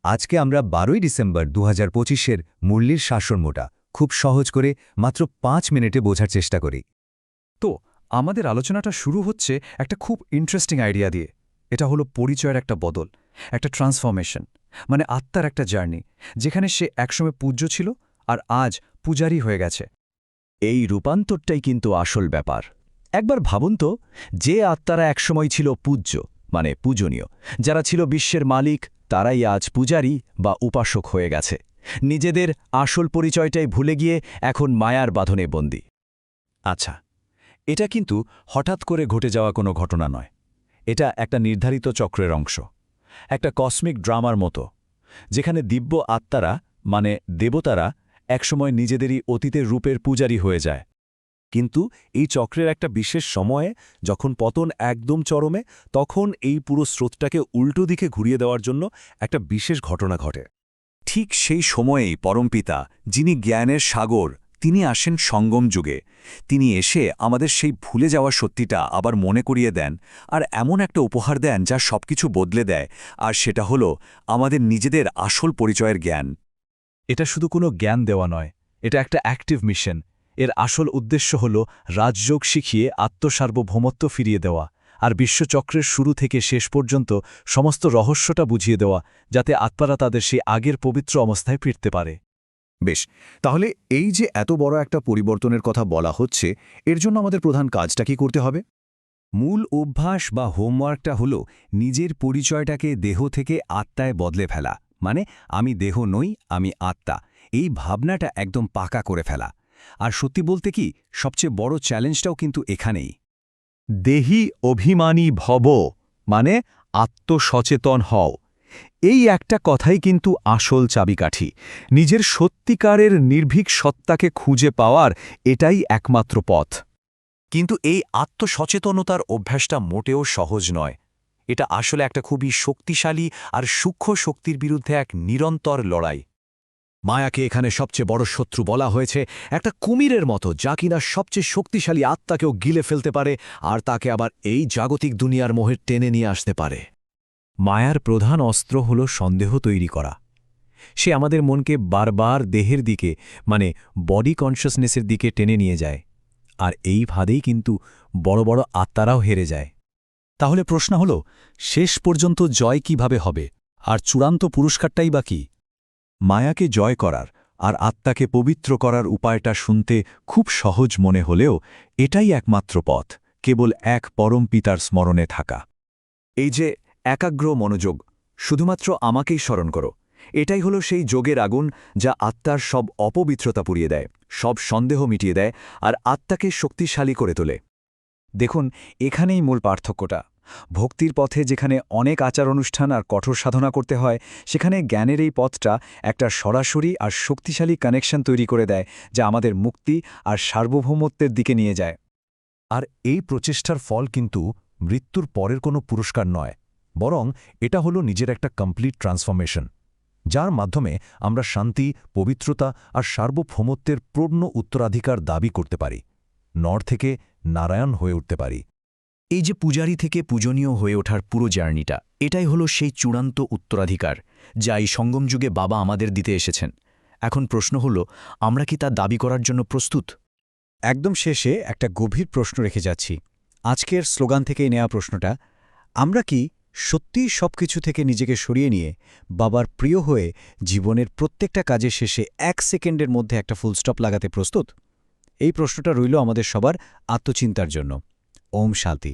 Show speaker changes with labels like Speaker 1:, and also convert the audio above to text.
Speaker 1: আজকে আমরা 12ই ডিসেম্বর 2025-এর মুরলির শাসনমোটা খুব সহজ করে মাত্র 5 মিনিটে বোঝার চেষ্টা করি।
Speaker 2: তো আমাদের আলোচনাটা শুরু হচ্ছে একটা খুব ইন্টারেস্টিং আইডিয়া দিয়ে। এটা হলো পরিচয়ের একটা বদল, একটা ট্রান্সফরমেশন, মানে আত্মার একটা জার্নি, যেখানে সে একসময় পূজ্য ছিল আর আজ পূজারী হয়ে গেছে।
Speaker 3: এই রূপান্তরটাই কিন্তু আসল ব্যাপার। একবার ভাবুন তো, যে আত্মারা একসময় ছিল পূজ্য মানে পূজনীয়, যারা ছিল বিশ্বের মালিক, তারাই আজ পূজারী বা উপাসক হয়ে গেছে। নিজেদের আসল পরিচয়টাই ভুলে গিয়ে এখন মায়ার বাঁধনে বন্দী।
Speaker 4: আচ্ছা, এটা কিন্তু হঠাৎ করে ঘটে যাওয়া কোনো ঘটনা নয়। এটা একটা নির্ধারিত চক্রের অংশ, একটা কসমিক ড্রামার মতো, যেখানে দিব্য আত্মারা মানে দেবতারা একসময় নিজেদেরই অতীতের রূপের পূজারী হয়ে যায়। কিন্তু এই চক্রের একটা বিশেষ সময়ে, যখন পতন একদম চরমে, তখন এই পুরো স্রোতটাকে উল্টো দিকে ঘুরিয়ে দেওয়ার জন্য একটা বিশেষ ঘটনা ঘটে। ঠিক সেই সময়েই পরমপিতা, যিনি জ্ঞানের সাগর, তিনি আসেন সঙ্গম যুগে। তিনি এসে আমাদের সেই ভুলে যাওয়া সত্যিটা আবার মনে করিয়ে দেন, আর এমন একটা উপহার দেন যা সবকিছু বদলে দেয়, আর সেটা হলো আমাদের নিজেদের আসল পরিচয়ের জ্ঞান।
Speaker 2: এটা শুধু কোনো জ্ঞান দেওয়া নয়, এটা একটা অ্যাক্টিভ মিশন। এর আসল উদ্দেশ্য হল রাজযোগ শিখিয়ে আত্মসার্বভৌমত্ব ফিরিয়ে দেওয়া, আর বিশ্বচক্রের শুরু থেকে শেষ পর্যন্ত সমস্ত রহস্যটা বুঝিয়ে দেওয়া, যাতে আত্মারা তাদের সেই আগের পবিত্র অবস্থায় ফিরতে পারে।
Speaker 4: বেশ, তাহলে এই যে এত বড় একটা পরিবর্তনের কথা বলা হচ্ছে, এর জন্য আমাদের প্রধান কাজটা কি করতে হবে?
Speaker 1: মূল অভ্যাস বা হোমওয়ার্কটা হলো নিজের পরিচয়টাকে দেহ থেকে আত্মায় বদলে ফেলা, মানে আমি দেহ নই, আমি আত্মা। এই ভাবনাটা একদম পাকা করে ফেলা। আর সত্যি বলতে কি, সবচেয়ে বড় চ্যালেঞ্জটাও কিন্তু এখানেই।
Speaker 3: দেহি অভিমানী ভব মানে আত্মসচেতন হও। এই একটা কথাই কিন্তু আসল চাবিকাঠি। নিজের সত্যিকারের নির্ভীক সত্তাকে খুঁজে পাওয়ার এটাই একমাত্র পথ।
Speaker 4: কিন্তু এই আত্মসচেতনতার অভ্যাসটা মোটেও সহজ নয়। এটা আসলে একটা খুবই শক্তিশালী আর সূক্ষ্ম শক্তির বিরুদ্ধে এক নিরন্তর লড়াই।
Speaker 3: মায়াকে এখানে সবচেয়ে বড় শত্রু বলা হয়েছে, একটা কুমিরের মতো, যা কিনা সবচেয়ে শক্তিশালী আত্মাকেও গিলে ফেলতে পারে আর তাকে আবার এই জাগতিক দুনিয়ার মোহে টেনে নিয়ে আসতে পারে।
Speaker 1: মায়ার প্রধান অস্ত্র হল সন্দেহ তৈরি করা। সে আমাদের মনকে বারবার দেহের দিকে, মানে বডি কনশাসনেসের দিকে টেনে নিয়ে যায়, আর এই ফাঁদেই কিন্তু বড় বড় আত্মারাও হেরে যায়।
Speaker 4: তাহলে প্রশ্ন হল, শেষ পর্যন্ত জয় কিভাবে হবে, আর চূড়ান্ত পুরস্কারটাই বা কি? মায়াকে জয় করার আর আত্মাকে পবিত্র করার উপায়টা শুনতে খুব সহজ মনে হলেও এটাই একমাত্র পথ, কেবল এক পরম পিতার স্মরণে থাকা। এই যে একাগ্র মনোযোগ, শুধুমাত্র আমাকেই স্মরণ করো, এটাই হলো সেই যোগের আগুন যা আত্মার সব অপবিত্রতা পুড়িয়ে দেয়, সব সন্দেহ মিটিয়ে দেয়, আর আত্মাকে শক্তিশালী করে তোলে।
Speaker 2: দেখুন, এখানেই মূল পার্থক্যটা। ভক্তির পথে যেখানে অনেক আচার অনুষ্ঠান আর কঠোর সাধনা করতে হয়, সেখানে জ্ঞানের এই পথটা একটা সরাসরি আর শক্তিশালী কানেকশন তৈরি করে দেয়, যা আমাদের মুক্তি আর সার্বভৌমত্বের দিকে নিয়ে যায়।
Speaker 4: আর এই প্রচেষ্টার ফল কিন্তু মৃত্যুর পরের কোনো পুরস্কার নয়, বরং এটা হলো নিজের একটা কমপ্লিট ট্রান্সফরমেশন, যার মাধ্যমে আমরা শান্তি, পবিত্রতা আর সার্বভৌমত্বের পূর্ণ উত্তরাধিকার দাবি করতে পারি, নর থেকে নারায়ণ হয়ে উঠতে পারি।
Speaker 3: এই যে পূজারী থেকে পূজনীয় হয়ে ওঠার পুরো জার্নিটা, এটাই হলো সেই চূড়ান্ত উত্তরাধিকার যা এই সঙ্গম যুগে বাবা আমাদের দিতে এসেছেন। এখন প্রশ্ন হলো, আমরা কি তা দাবি করার জন্য প্রস্তুত?
Speaker 2: একদম শেষে একটা গভীর প্রশ্ন রেখে যাচ্ছি। আজকের স্লোগান থেকেই নেওয়া প্রশ্নটা, আমরা কি সত্যিই সবকিছু থেকে নিজেকে সরিয়ে নিয়ে বাবার প্রিয় হয়ে জীবনের প্রত্যেকটা কাজের শেষে 1 সেকেন্ডের মধ্যে একটা ফুলস্টপ লাগাতে প্রস্তুত? এই প্রশ্নটা রইল আমাদের সবার আত্মচিন্তার জন্য। ওম শান্তি।